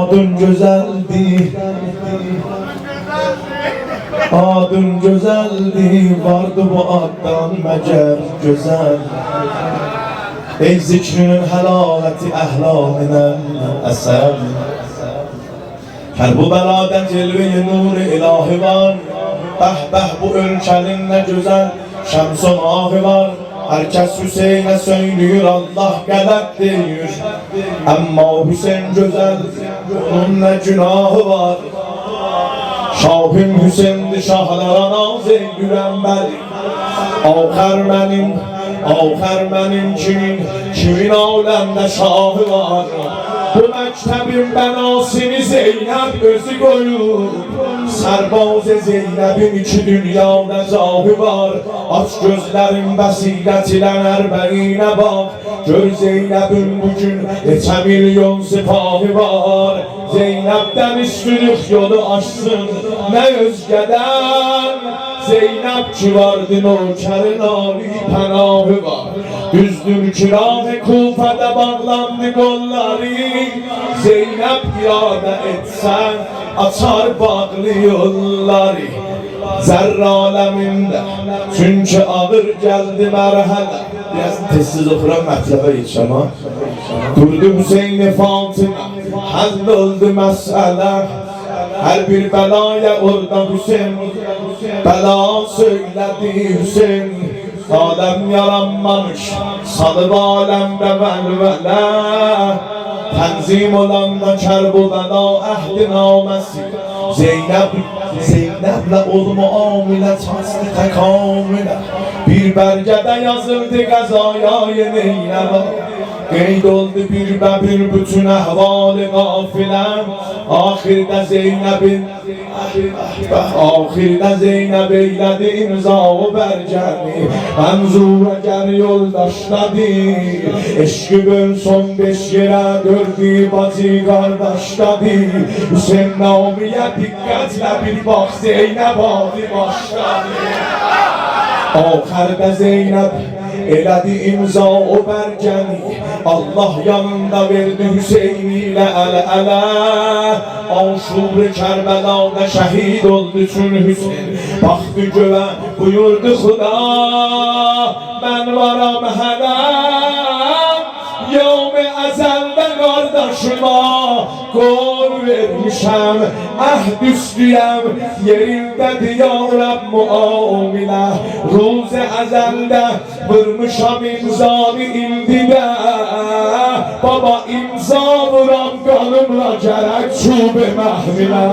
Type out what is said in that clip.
Adın güzeldi, adın güzeldi, vardı bu addan mecer güzel. Ey zikrinin helaleti ehlaminen eser. Her bu belada cilve-i nur ilahi var. Beh beh bu ülkenin ne güzel şems-i mahı var. Herkes Hüseyin'e söylüyor Allah gadab diyor. Ama Hüseyin güzel, onun ne günahı var. Şahım Hüseyin'di şahlara naz eylülem beli. Ahir benim kimin alemde şahı var. Bu mektebin benasını Zeynep özü koyur. Serbaz-ı Zeynep'in iki dünyada zahı var. Aç gözlerin basiret ile erbeğine bak. Gör Zeynep'in bugün neçə milyon sipahı var. Zeynep'den üstünlük yolu açsın ne özgeden. Zeynep ki vardı nökerin âli penahı var. Düzdür kirâh-ı Kufe'de bağlandı kolları. Zeynep irade etsen açar bağlı yolları. Zerre aleminde çünkü ağır geldi merhele. Biraz tezsiz okuran metlebe geçeceğim ha. Durdu Hüseyin-i Fatıma, hal oldu mesele. Her bir belaya orada Hüseyin, bela söyledi Hüseyin. Alem yaranmamış, salıp alemde velvele. Tenzim olan da Kerbela ehli namesi. Zeynep'le olma amile tasdi tekamüle. Bir belgede yazıldı gazaya yeneyle. Qeyd oldu bir bəbir bütün əhval-i qafiləm. Ahirdə Zeynəb eylədi imza-ı bərgəni. Mənzurəgər yoldaşladı. Eşqi böl son 5 yerə dördü bacı qardaşladı. Hüseyin namiyə diqqətlə bir bax Zeynəb adı başladı. Ahirdə Zeynəb elədi imza o bərgəni. Allah yanında verdi Hüseyin ilə əl-ələ. Aşur-i Kərbəlada şəhid oldu çün Hüseyin. Baxdı göyə buyurdu Xuda, mən varam hələm. Yevm-i əzəldə qardaşıma qol vermişəm. Əhd üstüyəm yerindədir ya Rəbb muamilə. Ruz-i əzəldə vurmuşam imzanı indidə. Baba imza vuram qanımla gərək çub-i məhvilə.